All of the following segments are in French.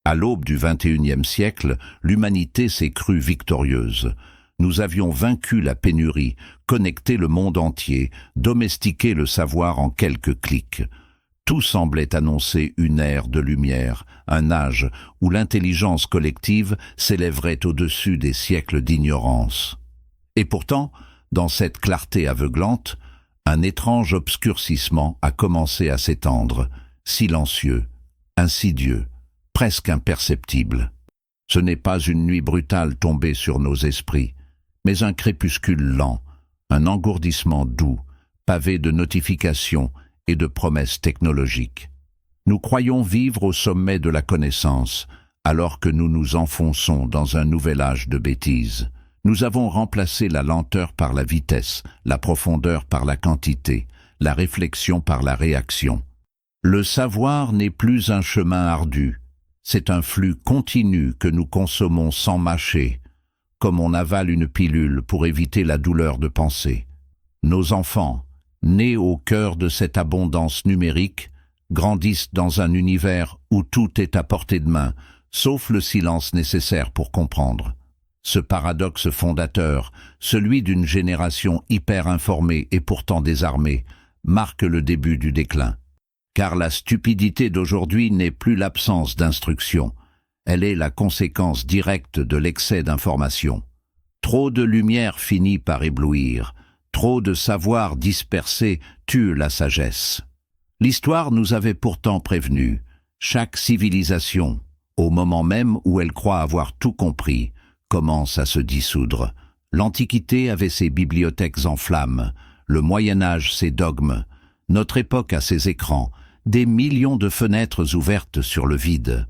À l'aube du XXIe siècle, l'humanité s'est crue victorieuse. Nous avions vaincu la pénurie, connecté le monde entier, domestiqué le savoir en quelques clics. Tout semblait annoncer une ère de lumière, un âge où l'intelligence collective s'élèverait au-dessus des siècles d'ignorance. Et pourtant, dans cette clarté aveuglante, un étrange obscurcissement a commencé à s'étendre, silencieux, insidieux, presque imperceptible. Ce n'est pas une nuit brutale tombée sur nos esprits, mais un crépuscule lent, un engourdissement doux, pavé de notifications et de promesses technologiques. Nous croyons vivre au sommet de la connaissance, alors que nous nous enfonçons dans un nouvel âge de bêtises. Nous avons remplacé la lenteur par la vitesse, la profondeur par la quantité, la réflexion par la réaction. Le savoir n'est plus un chemin ardu, c'est un flux continu que nous consommons sans mâcher, comme on avale une pilule pour éviter la douleur de penser. Nos enfants, nés au cœur de cette abondance numérique, grandissent dans un univers où tout est à portée de main, sauf le silence nécessaire pour comprendre. Ce paradoxe fondateur, celui d'une génération hyper informée et pourtant désarmée, marque le début du déclin. Car la stupidité d'aujourd'hui n'est plus l'absence d'instruction, elle est la conséquence directe de l'excès d'information. Trop de lumière finit par éblouir, trop de savoir dispersé tue la sagesse. L'histoire nous avait pourtant prévenus, chaque civilisation, au moment même où elle croit avoir tout compris, commence à se dissoudre. L'Antiquité avait ses bibliothèques en flammes, le Moyen-Âge ses dogmes, notre époque a ses écrans, des millions de fenêtres ouvertes sur le vide.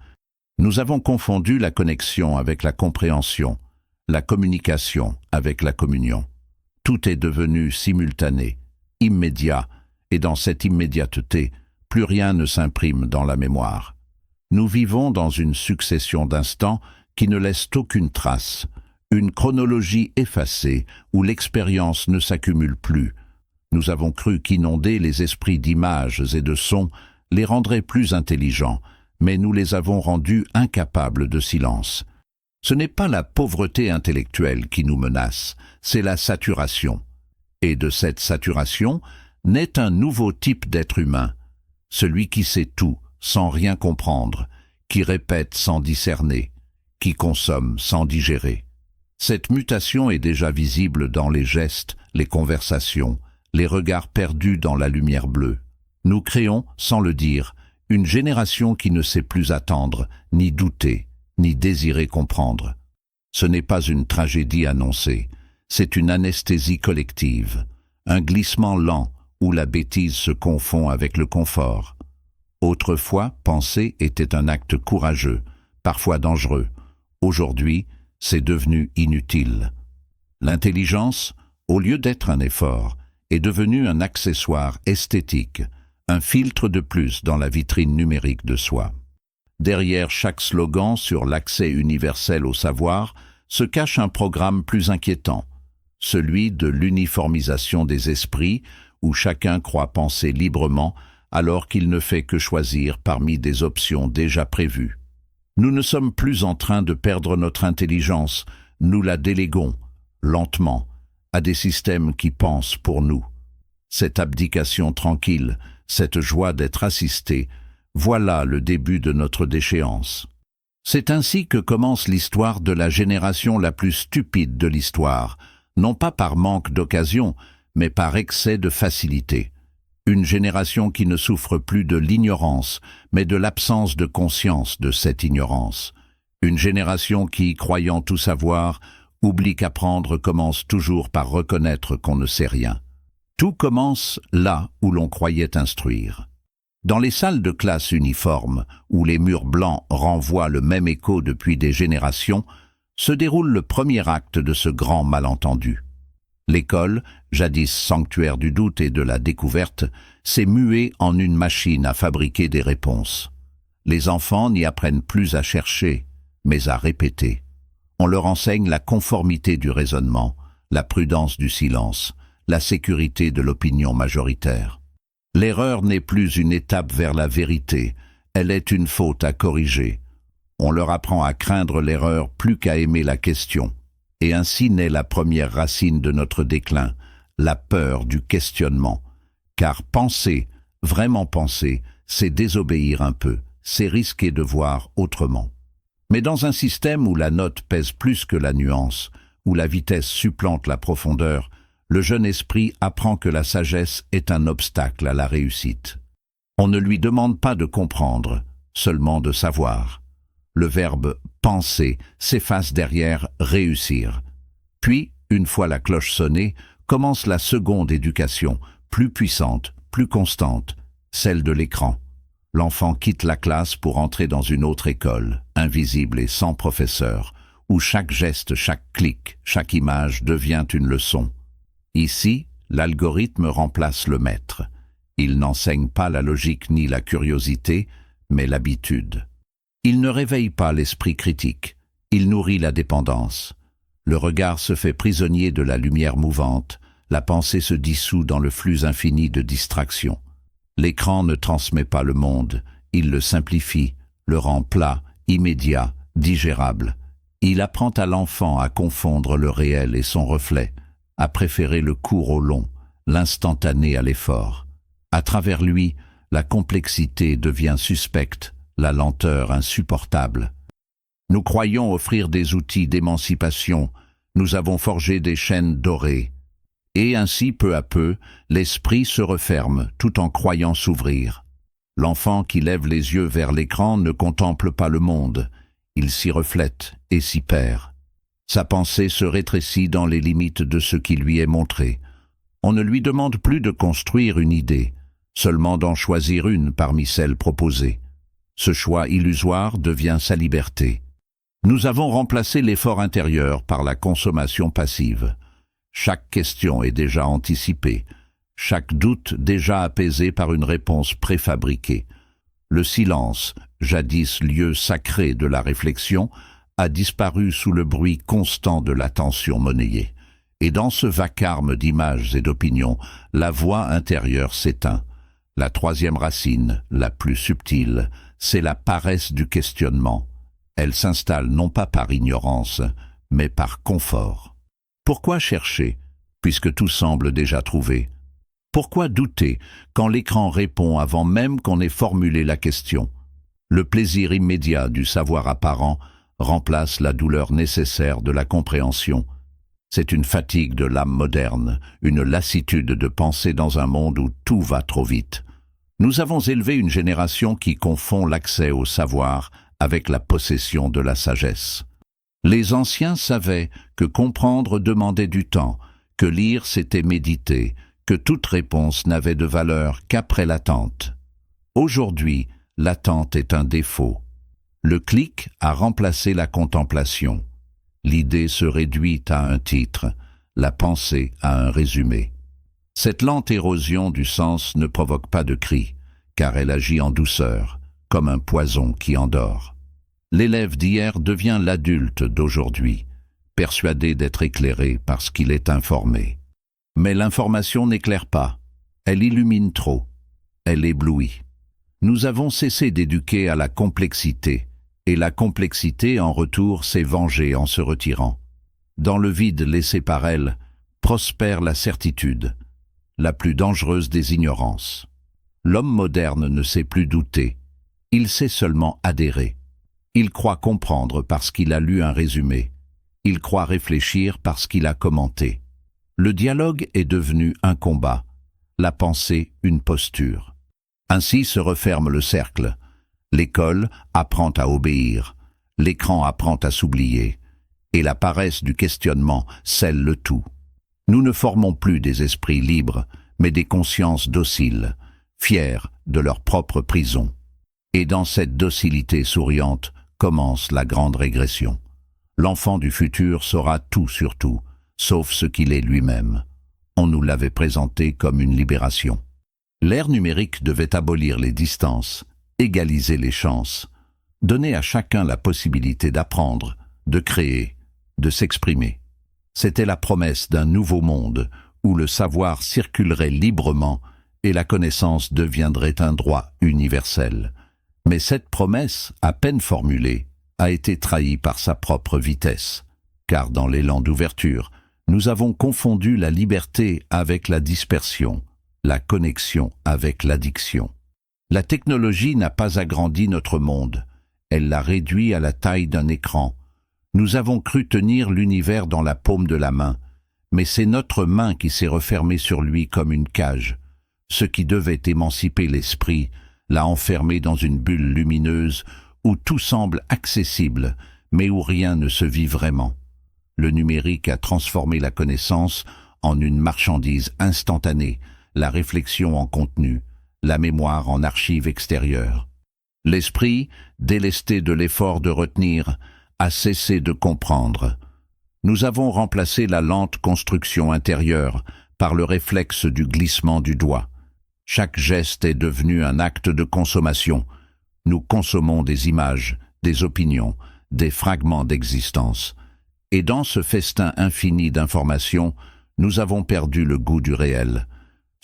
Nous avons confondu la connexion avec la compréhension, la communication avec la communion. Tout est devenu simultané, immédiat, et dans cette immédiateté, plus rien ne s'imprime dans la mémoire. Nous vivons dans une succession d'instants qui ne laissent aucune trace, une chronologie effacée où l'expérience ne s'accumule plus. Nous avons cru qu'inonder les esprits d'images et de sons les rendrait plus intelligents, mais nous les avons rendus incapables de silence. Ce n'est pas la pauvreté intellectuelle qui nous menace, c'est la saturation. Et de cette saturation naît un nouveau type d'être humain, celui qui sait tout sans rien comprendre, qui répète sans discerner, qui consomme sans digérer. Cette mutation est déjà visible dans les gestes, les conversations, les regards perdus dans la lumière bleue. Nous créons, sans le dire, une génération qui ne sait plus attendre, ni douter, ni désirer comprendre. Ce n'est pas une tragédie annoncée, c'est une anesthésie collective, un glissement lent où la bêtise se confond avec le confort. Autrefois, penser était un acte courageux, parfois dangereux. Aujourd'hui, c'est devenu inutile. L'intelligence, au lieu d'être un effort, est devenue un accessoire esthétique, un filtre de plus dans la vitrine numérique de soi. Derrière chaque slogan sur l'accès universel au savoir se cache un programme plus inquiétant, celui de l'uniformisation des esprits, où chacun croit penser librement alors qu'il ne fait que choisir parmi des options déjà prévues. Nous ne sommes plus en train de perdre notre intelligence, nous la déléguons, lentement, à des systèmes qui pensent pour nous. Cette abdication tranquille, cette joie d'être assisté, voilà le début de notre déchéance. C'est ainsi que commence l'histoire de la génération la plus stupide de l'histoire, non pas par manque d'occasion, mais par excès de facilité. Une génération qui ne souffre plus de l'ignorance, mais de l'absence de conscience de cette ignorance. Une génération qui, croyant tout savoir, oublie qu'apprendre commence toujours par reconnaître qu'on ne sait rien. Tout commence là où l'on croyait instruire. Dans les salles de classe uniformes, où les murs blancs renvoient le même écho depuis des générations, se déroule le premier acte de ce grand malentendu. L'école, jadis sanctuaire du doute et de la découverte, s'est muée en une machine à fabriquer des réponses. Les enfants n'y apprennent plus à chercher, mais à répéter. On leur enseigne la conformité du raisonnement, la prudence du silence, la sécurité de l'opinion majoritaire. L'erreur n'est plus une étape vers la vérité, elle est une faute à corriger. On leur apprend à craindre l'erreur plus qu'à aimer la question. Et ainsi naît la première racine de notre déclin, la peur du questionnement. Car penser, vraiment penser, c'est désobéir un peu, c'est risquer de voir autrement. Mais dans un système où la note pèse plus que la nuance, où la vitesse supplante la profondeur, le jeune esprit apprend que la sagesse est un obstacle à la réussite. On ne lui demande pas de comprendre, seulement de savoir. Le verbe « penser » s'efface derrière « réussir ». Puis, une fois la cloche sonnée, commence la seconde éducation, plus puissante, plus constante, celle de l'écran. L'enfant quitte la classe pour entrer dans une autre école, invisible et sans professeur, où chaque geste, chaque clic, chaque image devient une leçon. Ici, l'algorithme remplace le maître. Il n'enseigne pas la logique ni la curiosité, mais l'habitude. Il ne réveille pas l'esprit critique, il nourrit la dépendance. Le regard se fait prisonnier de la lumière mouvante, la pensée se dissout dans le flux infini de distractions. L'écran ne transmet pas le monde, il le simplifie, le rend plat, immédiat, digérable. Il apprend à l'enfant à confondre le réel et son reflet, à préférer le court au long, l'instantané à l'effort. À travers lui, la complexité devient suspecte, la lenteur insupportable. Nous croyons offrir des outils d'émancipation, nous avons forgé des chaînes dorées. Et ainsi, peu à peu, l'esprit se referme tout en croyant s'ouvrir. L'enfant qui lève les yeux vers l'écran ne contemple pas le monde, il s'y reflète et s'y perd. Sa pensée se rétrécit dans les limites de ce qui lui est montré. On ne lui demande plus de construire une idée, seulement d'en choisir une parmi celles proposées. Ce choix illusoire devient sa liberté. Nous avons remplacé l'effort intérieur par la consommation passive. Chaque question est déjà anticipée, chaque doute déjà apaisé par une réponse préfabriquée. Le silence, jadis lieu sacré de la réflexion, a disparu sous le bruit constant de l'attention monnayée. Et dans ce vacarme d'images et d'opinions, la voix intérieure s'éteint. La troisième racine, la plus subtile, c'est la paresse du questionnement. Elle s'installe non pas par ignorance, mais par confort. Pourquoi chercher, puisque tout semble déjà trouvé? Pourquoi douter quand l'écran répond avant même qu'on ait formulé la question? Le plaisir immédiat du savoir apparent remplace la douleur nécessaire de la compréhension. C'est une fatigue de l'âme moderne, une lassitude de penser dans un monde où tout va trop vite. Nous avons élevé une génération qui confond l'accès au savoir avec la possession de la sagesse. Les anciens savaient que comprendre demandait du temps, que lire c'était méditer, que toute réponse n'avait de valeur qu'après l'attente. Aujourd'hui, l'attente est un défaut. Le clic a remplacé la contemplation. L'idée se réduit à un titre, la pensée à un résumé. Cette lente érosion du sens ne provoque pas de cri, car elle agit en douceur, comme un poison qui endort. L'élève d'hier devient l'adulte d'aujourd'hui, persuadé d'être éclairé parce qu'il est informé. Mais l'information n'éclaire pas, elle illumine trop, elle éblouit. Nous avons cessé d'éduquer à la complexité, et la complexité, en retour, s'est vengée en se retirant. Dans le vide laissé par elle, prospère la certitude, la plus dangereuse des ignorances. L'homme moderne ne sait plus douter, il sait seulement adhérer. Il croit comprendre parce qu'il a lu un résumé. Il croit réfléchir parce qu'il a commenté. Le dialogue est devenu un combat, la pensée une posture. Ainsi se referme le cercle. L'école apprend à obéir, l'écran apprend à s'oublier, et la paresse du questionnement scelle le tout. Nous ne formons plus des esprits libres, mais des consciences dociles, fiers de leur propre prison. Et dans cette docilité souriante commence la grande régression. L'enfant du futur saura tout sur tout, sauf ce qu'il est lui-même. On nous l'avait présenté comme une libération. L'ère numérique devait abolir les distances, égaliser les chances, donner à chacun la possibilité d'apprendre, de créer, de s'exprimer. C'était la promesse d'un nouveau monde où le savoir circulerait librement et la connaissance deviendrait un droit universel. Mais cette promesse, à peine formulée, a été trahi par sa propre vitesse, car dans l'élan d'ouverture, nous avons confondu la liberté avec la dispersion, la connexion avec l'addiction. La technologie n'a pas agrandi notre monde, elle l'a réduit à la taille d'un écran. Nous avons cru tenir l'univers dans la paume de la main, mais c'est notre main qui s'est refermée sur lui comme une cage. Ce qui devait émanciper l'esprit l'a enfermé dans une bulle lumineuse où tout semble accessible, mais où rien ne se vit vraiment. Le numérique a transformé la connaissance en une marchandise instantanée, la réflexion en contenu, la mémoire en archive extérieure. L'esprit, délesté de l'effort de retenir, a cessé de comprendre. Nous avons remplacé la lente construction intérieure par le réflexe du glissement du doigt. Chaque geste est devenu un acte de consommation. Nous consommons des images, des opinions, des fragments d'existence. Et dans ce festin infini d'informations, nous avons perdu le goût du réel.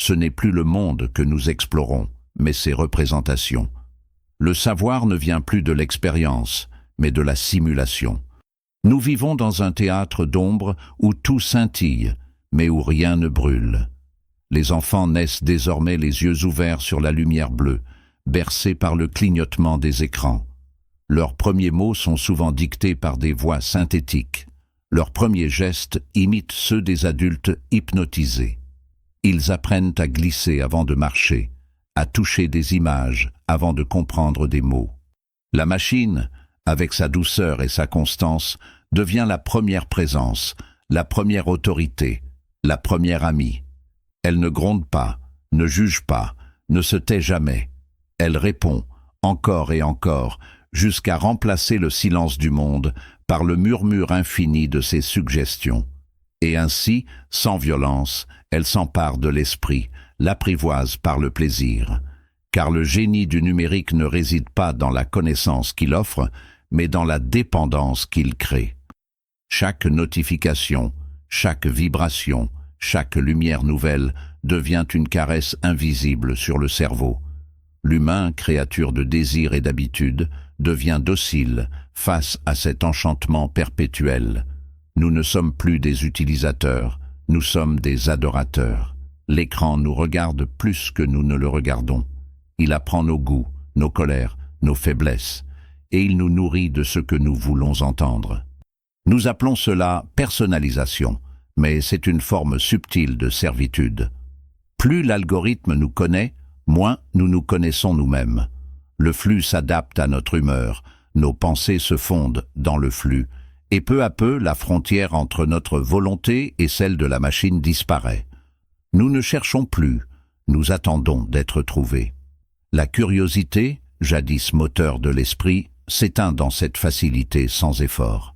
Ce n'est plus le monde que nous explorons, mais ses représentations. Le savoir ne vient plus de l'expérience, mais de la simulation. Nous vivons dans un théâtre d'ombre où tout scintille, mais où rien ne brûle. Les enfants naissent désormais les yeux ouverts sur la lumière bleue, bercés par le clignotement des écrans. Leurs premiers mots sont souvent dictés par des voix synthétiques. Leurs premiers gestes imitent ceux des adultes hypnotisés. Ils apprennent à glisser avant de marcher, à toucher des images avant de comprendre des mots. La machine, avec sa douceur et sa constance, devient la première présence, la première autorité, la première amie. Elle ne gronde pas, ne juge pas, ne se tait jamais. Elle répond, encore et encore, jusqu'à remplacer le silence du monde par le murmure infini de ses suggestions. Et ainsi, sans violence, elle s'empare de l'esprit, l'apprivoise par le plaisir. Car le génie du numérique ne réside pas dans la connaissance qu'il offre, mais dans la dépendance qu'il crée. Chaque notification, chaque vibration, chaque lumière nouvelle devient une caresse invisible sur le cerveau. L'humain, créature de désir et d'habitude, devient docile face à cet enchantement perpétuel. Nous ne sommes plus des utilisateurs, nous sommes des adorateurs. L'écran nous regarde plus que nous ne le regardons. Il apprend nos goûts, nos colères, nos faiblesses, et il nous nourrit de ce que nous voulons entendre. Nous appelons cela personnalisation, mais c'est une forme subtile de servitude. Plus l'algorithme nous connaît, moins nous nous connaissons nous-mêmes. Le flux s'adapte à notre humeur, nos pensées se fondent dans le flux, et peu à peu la frontière entre notre volonté et celle de la machine disparaît. Nous ne cherchons plus, nous attendons d'être trouvés. La curiosité, jadis moteur de l'esprit, s'éteint dans cette facilité sans effort.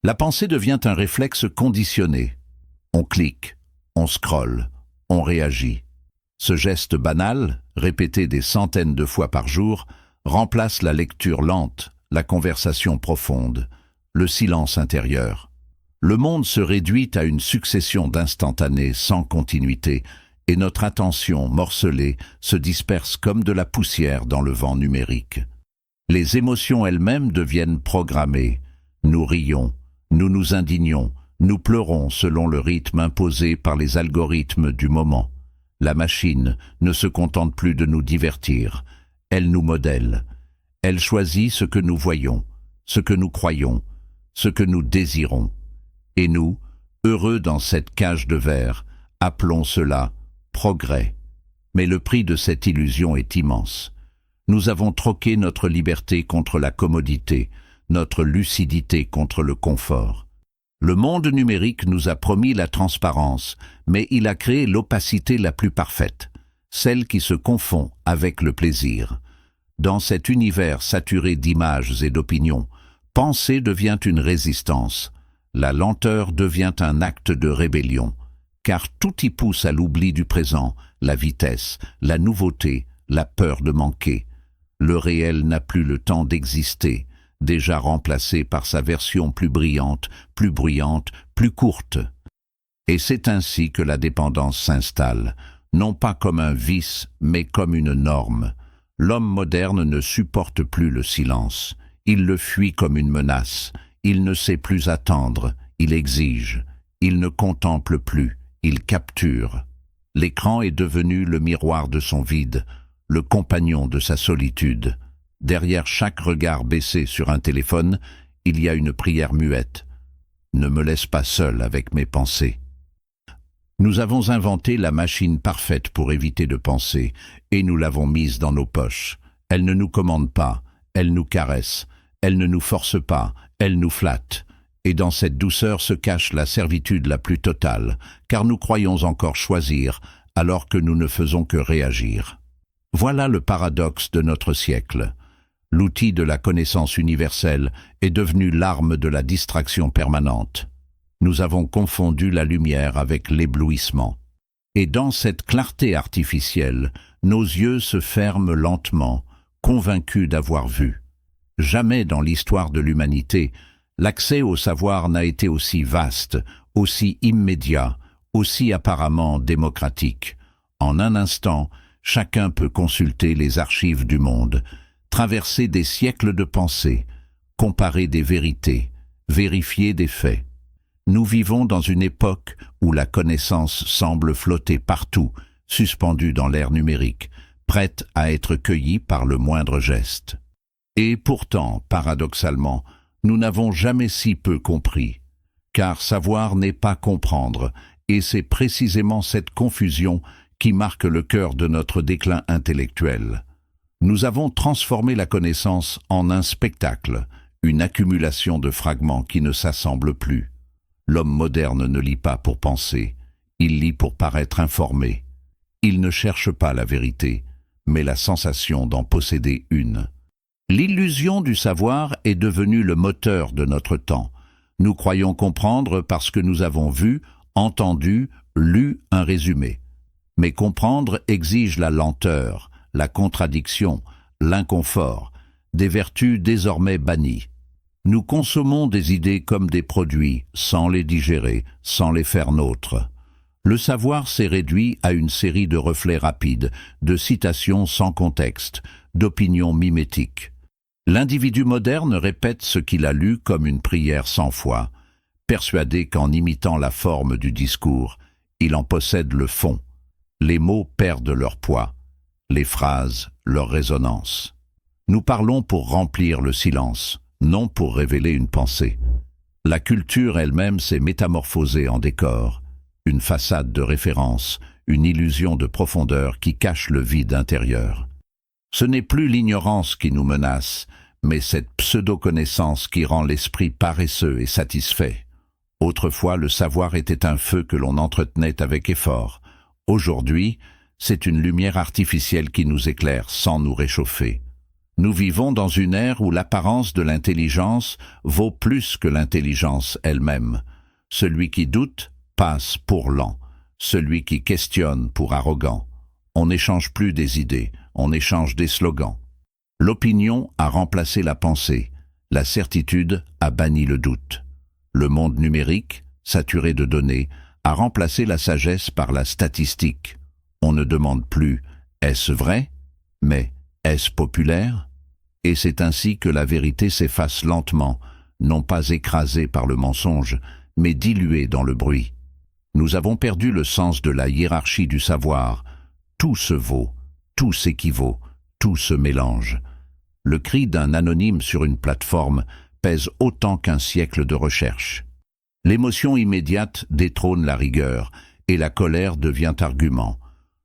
La pensée devient un réflexe conditionné. On clique, on scrolle, on réagit. Ce geste banal, répété des centaines de fois par jour, remplace la lecture lente, la conversation profonde, le silence intérieur. Le monde se réduit à une succession d'instantanés sans continuité, et notre attention morcelée se disperse comme de la poussière dans le vent numérique. Les émotions elles-mêmes deviennent programmées. Nous rions, nous nous indignons, nous pleurons selon le rythme imposé par les algorithmes du moment. La machine ne se contente plus de nous divertir, elle nous modèle. Elle choisit ce que nous voyons, ce que nous croyons, ce que nous désirons. Et nous, heureux dans cette cage de verre, appelons cela progrès. Mais le prix de cette illusion est immense. Nous avons troqué notre liberté contre la commodité, notre lucidité contre le confort. Le monde numérique nous a promis la transparence, mais il a créé l'opacité la plus parfaite, celle qui se confond avec le plaisir. Dans cet univers saturé d'images et d'opinions, penser devient une résistance. La lenteur devient un acte de rébellion, car tout y pousse à l'oubli du présent, la vitesse, la nouveauté, la peur de manquer. Le réel n'a plus le temps d'exister, déjà remplacé par sa version plus brillante, plus bruyante, plus courte. Et c'est ainsi que la dépendance s'installe, non pas comme un vice, mais comme une norme. L'homme moderne ne supporte plus le silence. Il le fuit comme une menace. Il ne sait plus attendre. Il exige. Il ne contemple plus. Il capture. L'écran est devenu le miroir de son vide, le compagnon de sa solitude. Derrière chaque regard baissé sur un téléphone, il y a une prière muette. Ne me laisse pas seul avec mes pensées. Nous avons inventé la machine parfaite pour éviter de penser, et nous l'avons mise dans nos poches. Elle ne nous commande pas, elle nous caresse, elle ne nous force pas, elle nous flatte. Et dans cette douceur se cache la servitude la plus totale, car nous croyons encore choisir, alors que nous ne faisons que réagir. Voilà le paradoxe de notre siècle. L'outil de la connaissance universelle est devenu l'arme de la distraction permanente. Nous avons confondu la lumière avec l'éblouissement. Et dans cette clarté artificielle, nos yeux se ferment lentement, convaincus d'avoir vu. Jamais dans l'histoire de l'humanité, l'accès au savoir n'a été aussi vaste, aussi immédiat, aussi apparemment démocratique. En un instant, chacun peut consulter les archives du monde, traverser des siècles de pensée, comparer des vérités, vérifier des faits. Nous vivons dans une époque où la connaissance semble flotter partout, suspendue dans l'ère numérique, prête à être cueillie par le moindre geste. Et pourtant, paradoxalement, nous n'avons jamais si peu compris, car savoir n'est pas comprendre, et c'est précisément cette confusion qui marque le cœur de notre déclin intellectuel. Nous avons transformé la connaissance en un spectacle, une accumulation de fragments qui ne s'assemblent plus. L'homme moderne ne lit pas pour penser, il lit pour paraître informé. Il ne cherche pas la vérité, mais la sensation d'en posséder une. L'illusion du savoir est devenue le moteur de notre temps. Nous croyons comprendre parce que nous avons vu, entendu, lu un résumé. Mais comprendre exige la lenteur, la contradiction, l'inconfort, des vertus désormais bannies. Nous consommons des idées comme des produits, sans les digérer, sans les faire nôtres. Le savoir s'est réduit à une série de reflets rapides, de citations sans contexte, d'opinions mimétiques. L'individu moderne répète ce qu'il a lu comme une prière 100 fois, persuadé qu'en imitant la forme du discours, il en possède le fond. Les mots perdent leur poids, les phrases leur résonance. Nous parlons pour remplir le silence, non pour révéler une pensée. La culture elle-même s'est métamorphosée en décor, une façade de référence, une illusion de profondeur qui cache le vide intérieur. Ce n'est plus l'ignorance qui nous menace, mais cette pseudo-connaissance qui rend l'esprit paresseux et satisfait. Autrefois, le savoir était un feu que l'on entretenait avec effort. Aujourd'hui, c'est une lumière artificielle qui nous éclaire sans nous réchauffer. Nous vivons dans une ère où l'apparence de l'intelligence vaut plus que l'intelligence elle-même. Celui qui doute passe pour lent, celui qui questionne pour arrogant. On n'échange plus des idées, on échange des slogans. L'opinion a remplacé la pensée, la certitude a banni le doute. Le monde numérique, saturé de données, a remplacé la sagesse par la statistique. On ne demande plus « est-ce vrai ?», mais « est-ce populaire ?» Et c'est ainsi que la vérité s'efface lentement, non pas écrasée par le mensonge, mais diluée dans le bruit. Nous avons perdu le sens de la hiérarchie du savoir. Tout se vaut, tout s'équivaut, tout se mélange. Le cri d'un anonyme sur une plateforme pèse autant qu'un siècle de recherche. L'émotion immédiate détrône la rigueur et la colère devient argument.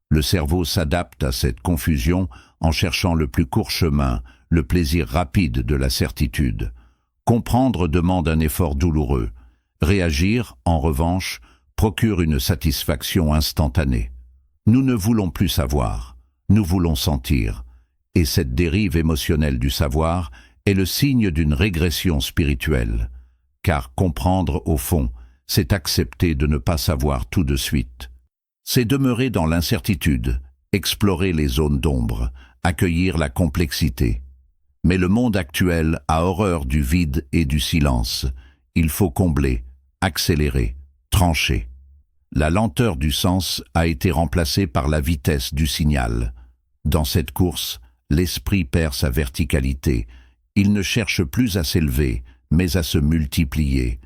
Le cerveau s'adapte à cette confusion en cherchant le plus court chemin, le plaisir rapide de la certitude. Comprendre demande un effort douloureux. Réagir, en revanche, procure une satisfaction instantanée. Nous ne voulons plus savoir, nous voulons sentir. Et cette dérive émotionnelle du savoir est le signe d'une régression spirituelle. Car comprendre, au fond, c'est accepter de ne pas savoir tout de suite. C'est demeurer dans l'incertitude, explorer les zones d'ombre, accueillir la complexité. Mais le monde actuel a horreur du vide et du silence. Il faut combler, accélérer, trancher. La lenteur du sens a été remplacée par la vitesse du signal. Dans cette course, l'esprit perd sa verticalité. Il ne cherche plus à s'élever, mais à se multiplier.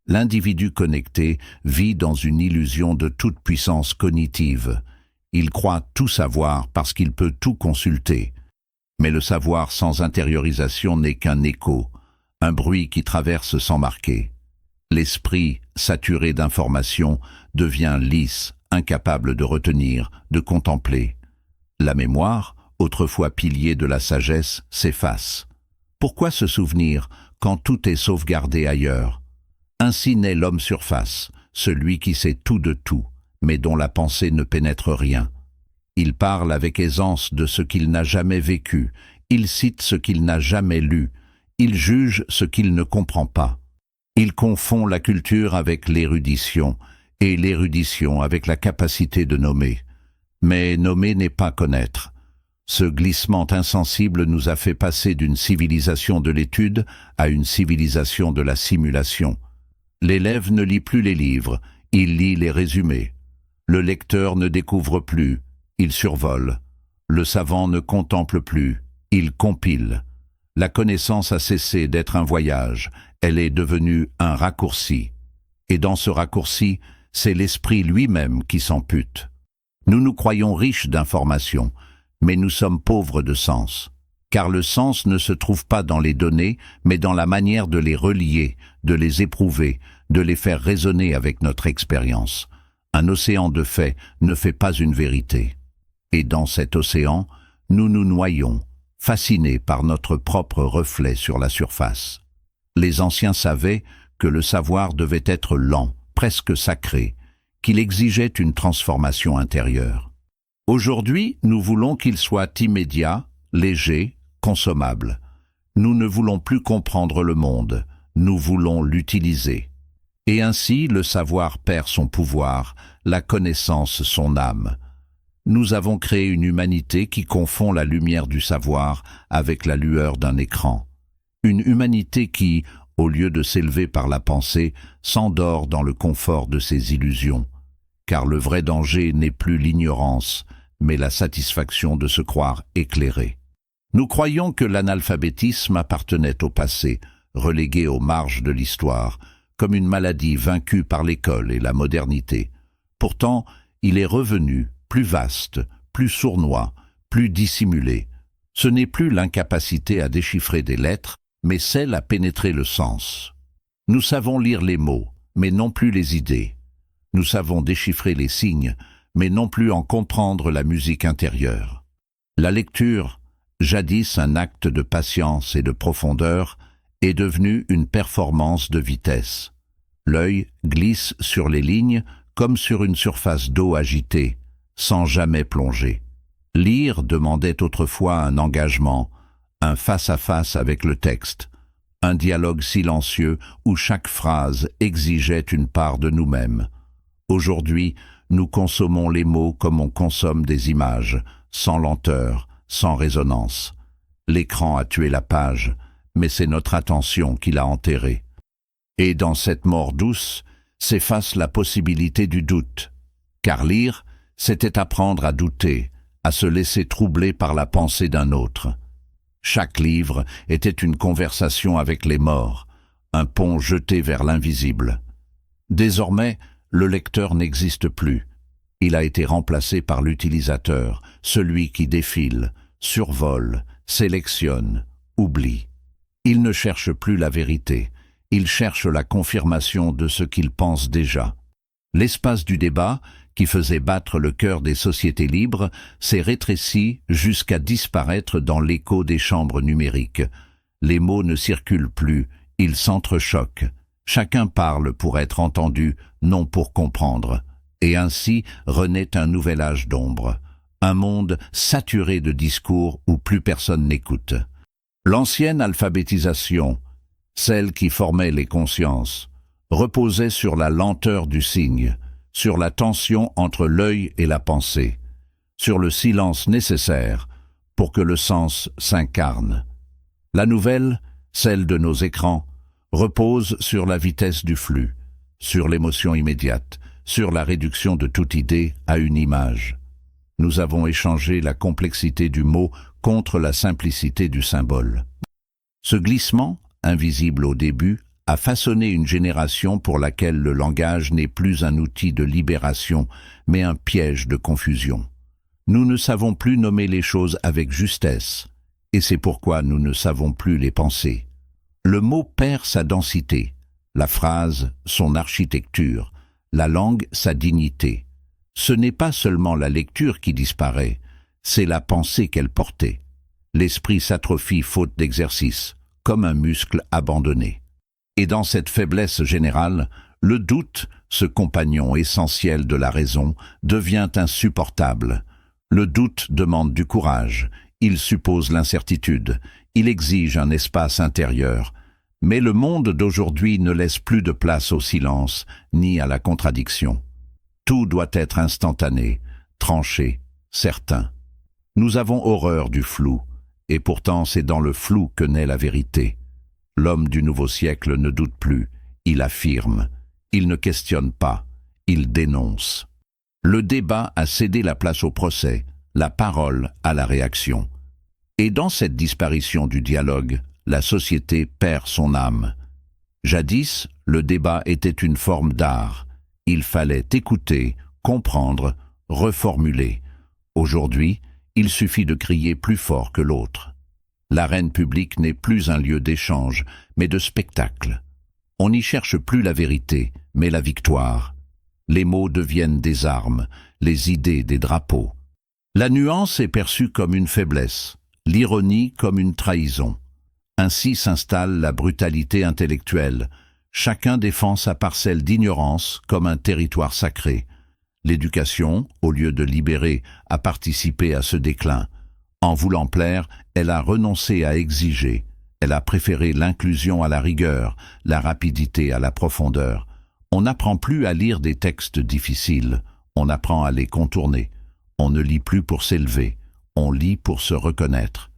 L'individu connecté vit dans une illusion de toute puissance cognitive. Il croit tout savoir parce qu'il peut tout consulter. Mais le savoir sans intériorisation n'est qu'un écho, un bruit qui traverse sans marquer. L'esprit, saturé d'informations, devient lisse, incapable de retenir, de contempler. La mémoire, autrefois pilier de la sagesse, s'efface. Pourquoi se souvenir quand tout est sauvegardé ailleurs? Ainsi naît l'homme surface, celui qui sait tout de tout, mais dont la pensée ne pénètre rien. Il parle avec aisance de ce qu'il n'a jamais vécu, il cite ce qu'il n'a jamais lu, il juge ce qu'il ne comprend pas. Il confond la culture avec l'érudition, et l'érudition avec la capacité de nommer. Mais nommer n'est pas connaître. Ce glissement insensible nous a fait passer d'une civilisation de l'étude à une civilisation de la simulation. L'élève ne lit plus les livres, il lit les résumés. Le lecteur ne découvre plus, il survole. Le savant ne contemple plus, il compile. La connaissance a cessé d'être un voyage, elle est devenue un raccourci. Et dans ce raccourci, c'est l'esprit lui-même qui s'ampute. Nous nous croyons riches d'informations, mais nous sommes pauvres de sens. Car le sens ne se trouve pas dans les données, mais dans la manière de les relier, de les éprouver, de les faire résonner avec notre expérience. Un océan de faits ne fait pas une vérité. Et dans cet océan, nous nous noyons, fascinés par notre propre reflet sur la surface. Les anciens savaient que le savoir devait être lent, presque sacré, qu'il exigeait une transformation intérieure. Aujourd'hui, nous voulons qu'il soit immédiat, léger, consommable. Nous ne voulons plus comprendre le monde, nous voulons l'utiliser. Et ainsi, le savoir perd son pouvoir, la connaissance son âme. Nous avons créé une humanité qui confond la lumière du savoir avec la lueur d'un écran. Une humanité qui, au lieu de s'élever par la pensée, s'endort dans le confort de ses illusions. Car le vrai danger n'est plus l'ignorance, mais la satisfaction de se croire éclairé. Nous croyons que l'analphabétisme appartenait au passé, relégué aux marges de l'histoire, comme une maladie vaincue par l'école et la modernité. Pourtant, il est revenu, plus vaste, plus sournois, plus dissimulé. Ce n'est plus l'incapacité à déchiffrer des lettres, mais celle à pénétrer le sens. Nous savons lire les mots, mais non plus les idées. Nous savons déchiffrer les signes, mais non plus en comprendre la musique intérieure. La lecture, jadis un acte de patience et de profondeur, est devenue une performance de vitesse. L'œil glisse sur les lignes comme sur une surface d'eau agitée, sans jamais plonger. Lire demandait autrefois un engagement, un face-à-face avec le texte, un dialogue silencieux où chaque phrase exigeait une part de nous-mêmes. Aujourd'hui, nous consommons les mots comme on consomme des images, sans lenteur, sans résonance. L'écran a tué la page, mais c'est notre attention qui l'a enterrée. Et dans cette mort douce, s'efface la possibilité du doute. Car lire, c'était apprendre à douter, à se laisser troubler par la pensée d'un autre. Chaque livre était une conversation avec les morts, un pont jeté vers l'invisible. Désormais, le lecteur n'existe plus. Il a été remplacé par l'utilisateur, celui qui défile, survole, sélectionne, oublie. Il ne cherche plus la vérité, il cherche la confirmation de ce qu'il pense déjà. L'espace du débat, qui faisait battre le cœur des sociétés libres, s'est rétréci jusqu'à disparaître dans l'écho des chambres numériques. Les mots ne circulent plus, ils s'entrechoquent. Chacun parle pour être entendu, non pour comprendre. Et ainsi renaît un nouvel âge d'ombre, un monde saturé de discours où plus personne n'écoute. L'ancienne alphabétisation, celle qui formait les consciences, reposait sur la lenteur du signe, sur la tension entre l'œil et la pensée, sur le silence nécessaire pour que le sens s'incarne. La nouvelle, celle de nos écrans, repose sur la vitesse du flux, sur l'émotion immédiate, sur la réduction de toute idée à une image. Nous avons échangé la complexité du mot contre la simplicité du symbole. Ce glissement, invisible au début, a façonné une génération pour laquelle le langage n'est plus un outil de libération, mais un piège de confusion. Nous ne savons plus nommer les choses avec justesse, et c'est pourquoi nous ne savons plus les penser. Le mot perd sa densité, la phrase son architecture, la langue sa dignité. Ce n'est pas seulement la lecture qui disparaît, c'est la pensée qu'elle portait. L'esprit s'atrophie faute d'exercice, comme un muscle abandonné. Et dans cette faiblesse générale, le doute, ce compagnon essentiel de la raison, devient insupportable. Le doute demande du courage, il suppose l'incertitude, il exige un espace intérieur. Mais le monde d'aujourd'hui ne laisse plus de place au silence, ni à la contradiction. Tout doit être instantané, tranché, certain. Nous avons horreur du flou, et pourtant c'est dans le flou que naît la vérité. L'homme du nouveau siècle ne doute plus, il affirme, il ne questionne pas, il dénonce. Le débat a cédé la place au procès, la parole à la réaction. Et dans cette disparition du dialogue, la société perd son âme. Jadis, le débat était une forme d'art. Il fallait écouter, comprendre, reformuler. Aujourd'hui, il suffit de crier plus fort que l'autre. L'arène publique n'est plus un lieu d'échange, mais de spectacle. On n'y cherche plus la vérité, mais la victoire. Les mots deviennent des armes, les idées des drapeaux. La nuance est perçue comme une faiblesse, l'ironie comme une trahison. Ainsi s'installe la brutalité intellectuelle. Chacun défend sa parcelle d'ignorance comme un territoire sacré. L'éducation, au lieu de libérer, a participé à ce déclin. En voulant plaire, elle a renoncé à exiger. Elle a préféré l'inclusion à la rigueur, la rapidité à la profondeur. On n'apprend plus à lire des textes difficiles, on apprend à les contourner. On ne lit plus pour s'élever, on lit pour se reconnaître.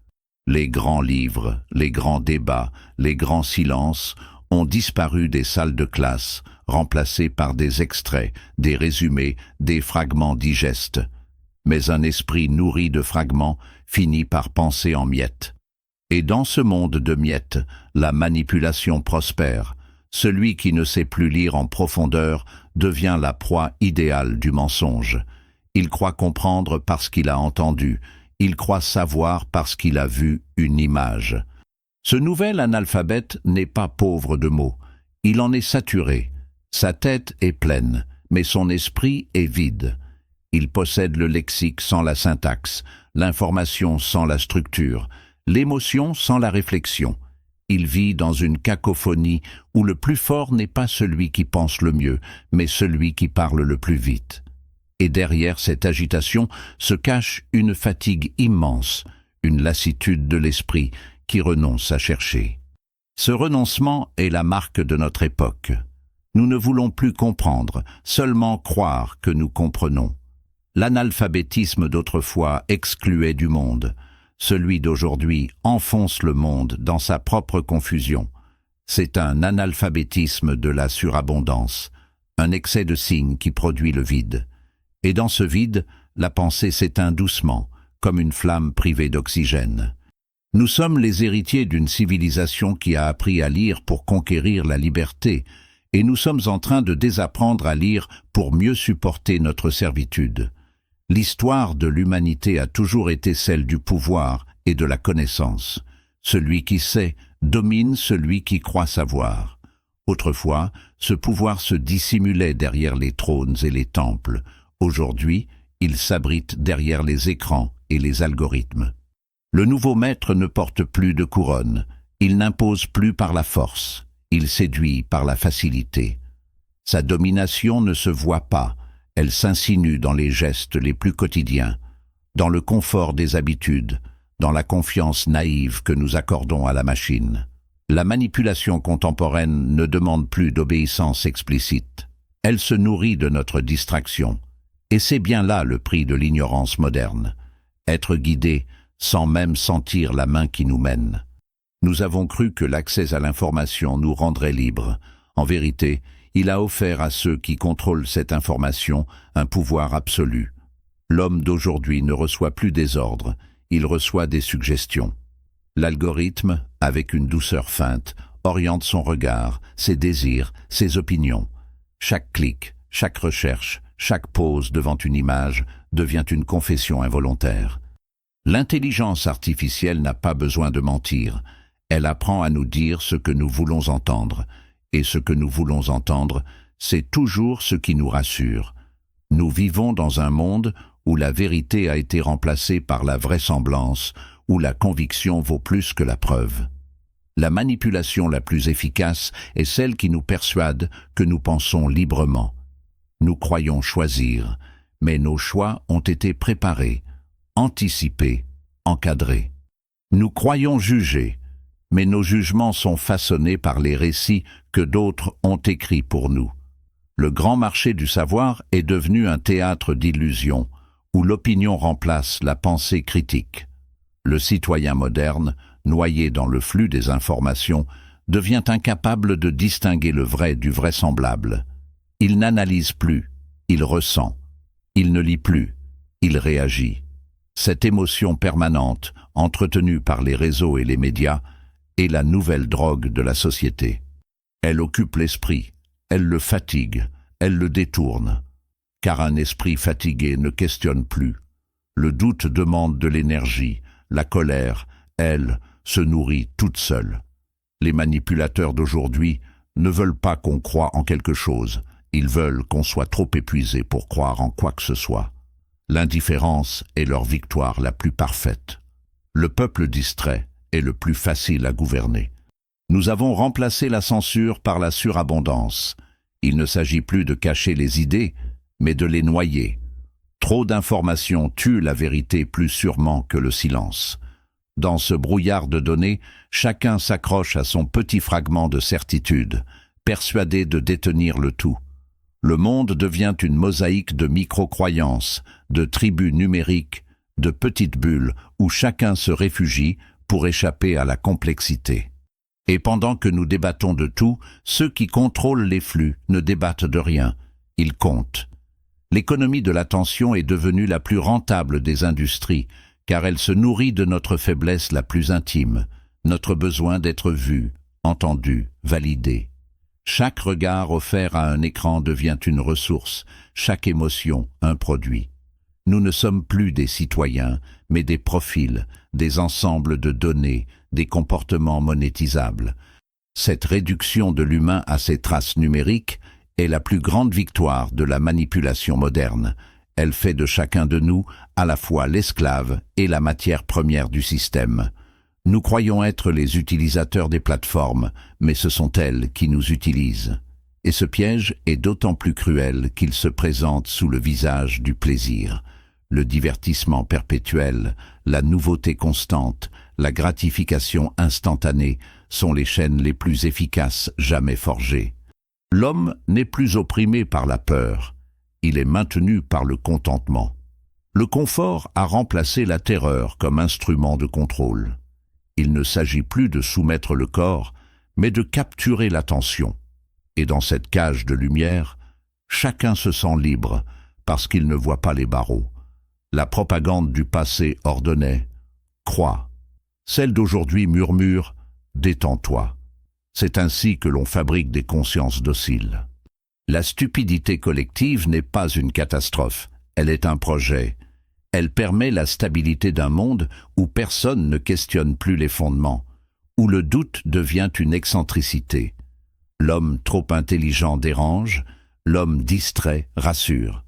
Les grands livres, les grands débats, les grands silences ont disparu des salles de classe, remplacés par des extraits, des résumés, des fragments digestes. Mais un esprit nourri de fragments finit par penser en miettes. Et dans ce monde de miettes, la manipulation prospère. Celui qui ne sait plus lire en profondeur devient la proie idéale du mensonge. Il croit comprendre parce qu'il a entendu, il croit savoir parce qu'il a vu une image. Ce nouvel analphabète n'est pas pauvre de mots, il en est saturé. Sa tête est pleine, mais son esprit est vide. Il possède le lexique sans la syntaxe, l'information sans la structure, l'émotion sans la réflexion. Il vit dans une cacophonie où le plus fort n'est pas celui qui pense le mieux, mais celui qui parle le plus vite. Et derrière cette agitation se cache une fatigue immense, une lassitude de l'esprit qui renonce à chercher. Ce renoncement est la marque de notre époque. Nous ne voulons plus comprendre, seulement croire que nous comprenons. L'analphabétisme d'autrefois excluait du monde. Celui d'aujourd'hui enfonce le monde dans sa propre confusion. C'est un analphabétisme de la surabondance, un excès de signes qui produit le vide. Et dans ce vide, la pensée s'éteint doucement, comme une flamme privée d'oxygène. Nous sommes les héritiers d'une civilisation qui a appris à lire pour conquérir la liberté, et nous sommes en train de désapprendre à lire pour mieux supporter notre servitude. L'histoire de l'humanité a toujours été celle du pouvoir et de la connaissance. Celui qui sait domine celui qui croit savoir. Autrefois, ce pouvoir se dissimulait derrière les trônes et les temples. Aujourd'hui, il s'abrite derrière les écrans et les algorithmes. Le nouveau maître ne porte plus de couronne. Il n'impose plus par la force. Il séduit par la facilité. Sa domination ne se voit pas. Elle s'insinue dans les gestes les plus quotidiens, dans le confort des habitudes, dans la confiance naïve que nous accordons à la machine. La manipulation contemporaine ne demande plus d'obéissance explicite. Elle se nourrit de notre distraction. Et c'est bien là le prix de l'ignorance moderne. Être guidé sans même sentir la main qui nous mène. Nous avons cru que l'accès à l'information nous rendrait libres. En vérité, il a offert à ceux qui contrôlent cette information un pouvoir absolu. L'homme d'aujourd'hui ne reçoit plus des ordres, il reçoit des suggestions. L'algorithme, avec une douceur feinte, oriente son regard, ses désirs, ses opinions. Chaque clic, chaque recherche, chaque pause devant une image devient une confession involontaire. L'intelligence artificielle n'a pas besoin de mentir. Elle apprend à nous dire ce que nous voulons entendre. Et ce que nous voulons entendre, c'est toujours ce qui nous rassure. Nous vivons dans un monde où la vérité a été remplacée par la vraisemblance, où la conviction vaut plus que la preuve. La manipulation la plus efficace est celle qui nous persuade que nous pensons librement. Nous croyons choisir, mais nos choix ont été préparés, anticipés, encadrés. Nous croyons juger, mais nos jugements sont façonnés par les récits que d'autres ont écrits pour nous. Le grand marché du savoir est devenu un théâtre d'illusions, où l'opinion remplace la pensée critique. Le citoyen moderne, noyé dans le flux des informations, devient incapable de distinguer le vrai du vraisemblable. Il n'analyse plus, il ressent. Il ne lit plus, il réagit. Cette émotion permanente, entretenue par les réseaux et les médias, est la nouvelle drogue de la société. Elle occupe l'esprit, elle le fatigue, elle le détourne. Car un esprit fatigué ne questionne plus. Le doute demande de l'énergie, la colère, elle, se nourrit toute seule. Les manipulateurs d'aujourd'hui ne veulent pas qu'on croie en quelque chose, ils veulent qu'on soit trop épuisé pour croire en quoi que ce soit. L'indifférence est leur victoire la plus parfaite. Le peuple distrait est le plus facile à gouverner. Nous avons remplacé la censure par la surabondance. Il ne s'agit plus de cacher les idées, mais de les noyer. Trop d'informations tuent la vérité plus sûrement que le silence. Dans ce brouillard de données, chacun s'accroche à son petit fragment de certitude, persuadé de détenir le tout. Le monde devient une mosaïque de micro-croyances, de tribus numériques, de petites bulles où chacun se réfugie pour échapper à la complexité. Et pendant que nous débattons de tout, ceux qui contrôlent les flux ne débattent de rien, ils comptent. L'économie de l'attention est devenue la plus rentable des industries, car elle se nourrit de notre faiblesse la plus intime, notre besoin d'être vu, entendu, validé. Chaque regard offert à un écran devient une ressource, chaque émotion un produit. Nous ne sommes plus des citoyens, mais des profils, des ensembles de données, des comportements monétisables. Cette réduction de l'humain à ses traces numériques est la plus grande victoire de la manipulation moderne. Elle fait de chacun de nous à la fois l'esclave et la matière première du système. Nous croyons être les utilisateurs des plateformes, mais ce sont elles qui nous utilisent. Et ce piège est d'autant plus cruel qu'il se présente sous le visage du plaisir. Le divertissement perpétuel, la nouveauté constante, la gratification instantanée sont les chaînes les plus efficaces jamais forgées. L'homme n'est plus opprimé par la peur, il est maintenu par le contentement. Le confort a remplacé la terreur comme instrument de contrôle. Il ne s'agit plus de soumettre le corps, mais de capturer l'attention. Et dans cette cage de lumière, chacun se sent libre parce qu'il ne voit pas les barreaux. La propagande du passé ordonnait « crois ». Celle d'aujourd'hui murmure « détends-toi ». C'est ainsi que l'on fabrique des consciences dociles. La stupidité collective n'est pas une catastrophe, elle est un projet. Elle permet la stabilité d'un monde où personne ne questionne plus les fondements, où le doute devient une excentricité. L'homme trop intelligent dérange, l'homme distrait rassure.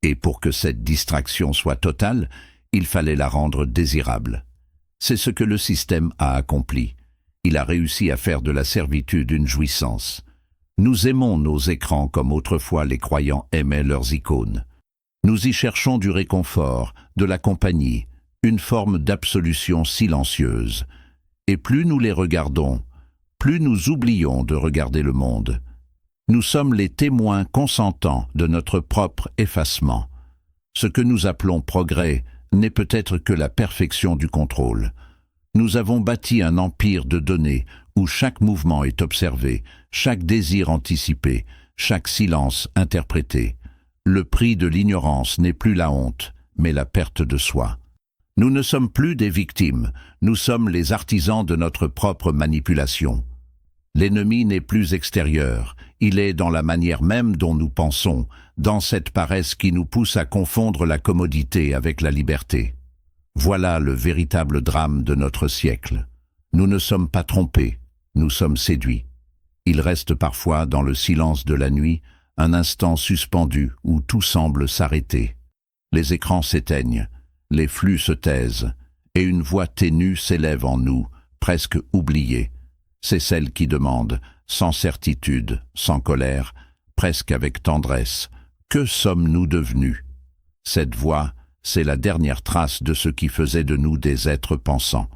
Et pour que cette distraction soit totale, il fallait la rendre désirable. C'est ce que le système a accompli. Il a réussi à faire de la servitude une jouissance. Nous aimons nos écrans comme autrefois les croyants aimaient leurs icônes. Nous y cherchons du réconfort, de la compagnie, une forme d'absolution silencieuse. Et plus nous les regardons, plus nous oublions de regarder le monde. Nous sommes les témoins consentants de notre propre effacement. Ce que nous appelons progrès n'est peut-être que la perfection du contrôle. Nous avons bâti un empire de données où chaque mouvement est observé, chaque désir anticipé, chaque silence interprété. Le prix de l'ignorance n'est plus la honte, mais la perte de soi. Nous ne sommes plus des victimes, nous sommes les artisans de notre propre manipulation. L'ennemi n'est plus extérieur, il est dans la manière même dont nous pensons, dans cette paresse qui nous pousse à confondre la commodité avec la liberté. Voilà le véritable drame de notre siècle. Nous ne sommes pas trompés, nous sommes séduits. Il reste parfois, dans le silence de la nuit, un instant suspendu où tout semble s'arrêter. Les écrans s'éteignent, les flux se taisent, et une voix ténue s'élève en nous, presque oubliée. C'est celle qui demande, sans certitude, sans colère, presque avec tendresse, « Que sommes-nous devenus ?» Cette voix, c'est la dernière trace de ce qui faisait de nous des êtres pensants.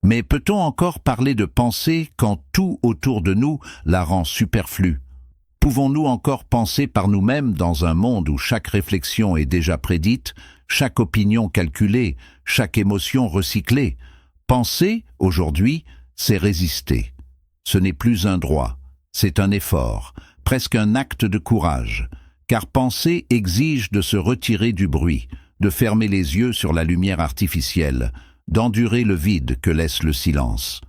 Mais peut-on encore parler de pensée quand tout autour de nous la rend superflue? Pouvons-nous encore penser par nous-mêmes dans un monde où chaque réflexion est déjà prédite, chaque opinion calculée, chaque émotion recyclée? Penser, aujourd'hui, c'est résister. Ce n'est plus un droit, c'est un effort, presque un acte de courage, car penser exige de se retirer du bruit, de fermer les yeux sur la lumière artificielle, d'endurer le vide que laisse le silence.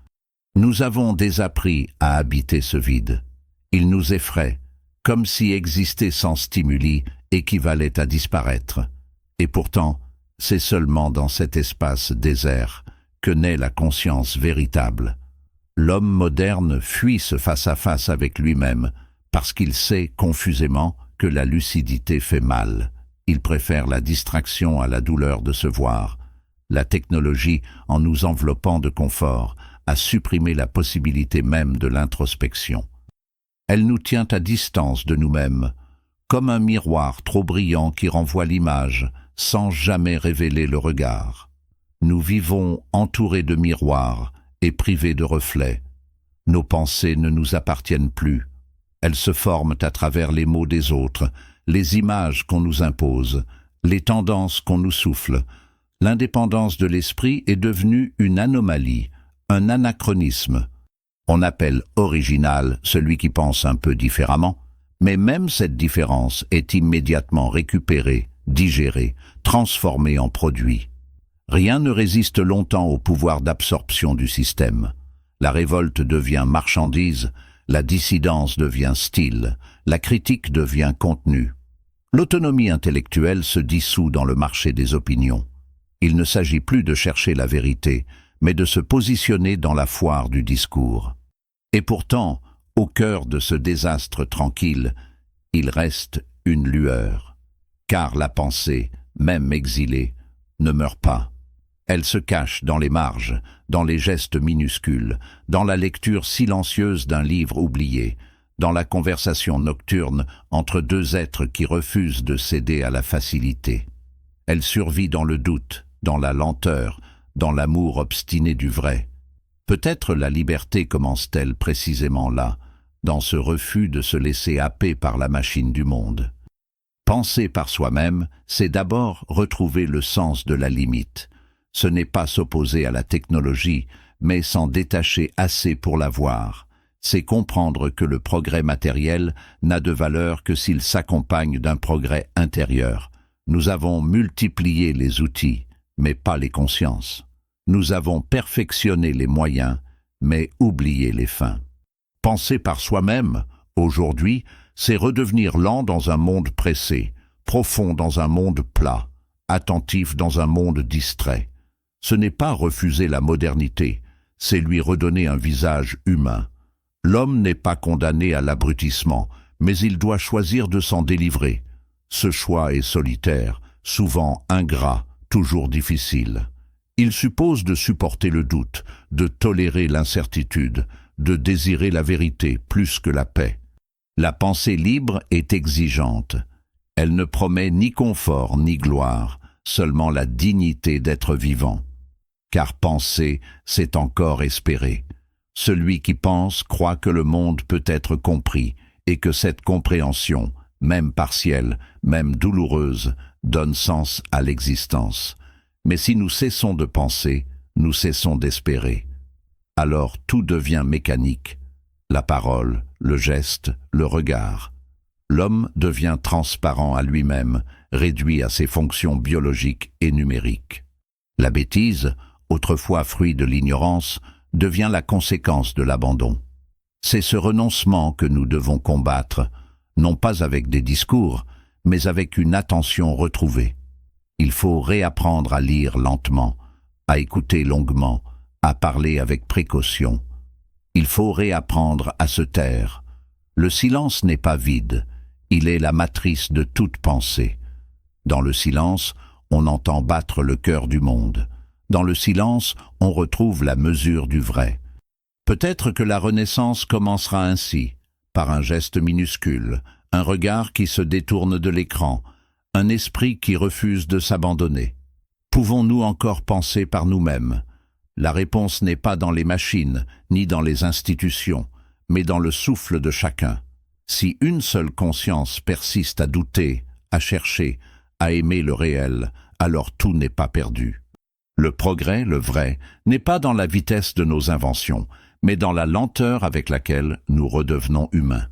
Nous avons désappris à habiter ce vide. Il nous effraie, comme si exister sans stimuli équivalait à disparaître. Et pourtant, c'est seulement dans cet espace désert que naît la conscience véritable. L'homme moderne fuit ce face-à-face avec lui-même parce qu'il sait confusément que la lucidité fait mal. Il préfère la distraction à la douleur de se voir. La technologie, en nous enveloppant de confort, a supprimé la possibilité même de l'introspection. Elle nous tient à distance de nous-mêmes, comme un miroir trop brillant qui renvoie l'image sans jamais révéler le regard. Nous vivons entourés de miroirs et privés de reflets. Nos pensées ne nous appartiennent plus. Elles se forment à travers les mots des autres, les images qu'on nous impose, les tendances qu'on nous souffle. L'indépendance de l'esprit est devenue une anomalie, un anachronisme. On appelle original celui qui pense un peu différemment, mais même cette différence est immédiatement récupérée, digérée, transformée en produit. Rien ne résiste longtemps au pouvoir d'absorption du système. La révolte devient marchandise, la dissidence devient style, la critique devient contenu. L'autonomie intellectuelle se dissout dans le marché des opinions. Il ne s'agit plus de chercher la vérité, mais de se positionner dans la foire du discours. Et pourtant, au cœur de ce désastre tranquille, il reste une lueur. Car la pensée, même exilée, ne meurt pas. Elle se cache dans les marges, dans les gestes minuscules, dans la lecture silencieuse d'un livre oublié, dans la conversation nocturne entre deux êtres qui refusent de céder à la facilité. Elle survit dans le doute, dans la lenteur, dans l'amour obstiné du vrai. Peut-être la liberté commence-t-elle précisément là, dans ce refus de se laisser happer par la machine du monde. Penser par soi-même, c'est d'abord retrouver le sens de la limite. Ce n'est pas s'opposer à la technologie, mais s'en détacher assez pour la voir. C'est comprendre que le progrès matériel n'a de valeur que s'il s'accompagne d'un progrès intérieur. Nous avons multiplié les outils, mais pas les consciences. Nous avons perfectionné les moyens, mais oublié les fins. Penser par soi-même, aujourd'hui, c'est redevenir lent dans un monde pressé, profond dans un monde plat, attentif dans un monde distrait. Ce n'est pas refuser la modernité, c'est lui redonner un visage humain. L'homme n'est pas condamné à l'abrutissement, mais il doit choisir de s'en délivrer. Ce choix est solitaire, souvent ingrat, toujours difficile. Il suppose de supporter le doute, de tolérer l'incertitude, de désirer la vérité plus que la paix. La pensée libre est exigeante. Elle ne promet ni confort ni gloire, seulement la dignité d'être vivant. Car penser, c'est encore espérer. Celui qui pense croit que le monde peut être compris et que cette compréhension, même partielle, même douloureuse, donne sens à l'existence. Mais si nous cessons de penser, nous cessons d'espérer. Alors tout devient mécanique. La parole, le geste, le regard. L'homme devient transparent à lui-même, réduit à ses fonctions biologiques et numériques. La bêtise, autrefois fruit de l'ignorance, devient la conséquence de l'abandon. C'est ce renoncement que nous devons combattre, non pas avec des discours, mais avec une attention retrouvée. Il faut réapprendre à lire lentement, à écouter longuement, à parler avec précaution. Il faut réapprendre à se taire. Le silence n'est pas vide, il est la matrice de toute pensée. Dans le silence, on entend battre le cœur du monde. Dans le silence, on retrouve la mesure du vrai. Peut-être que la Renaissance commencera ainsi, par un geste minuscule, un regard qui se détourne de l'écran, un esprit qui refuse de s'abandonner. Pouvons-nous encore penser par nous-mêmes? La réponse n'est pas dans les machines, ni dans les institutions, mais dans le souffle de chacun. Si une seule conscience persiste à douter, à chercher, à aimer le réel, alors tout n'est pas perdu. Le progrès, le vrai, n'est pas dans la vitesse de nos inventions, mais dans la lenteur avec laquelle nous redevenons humains.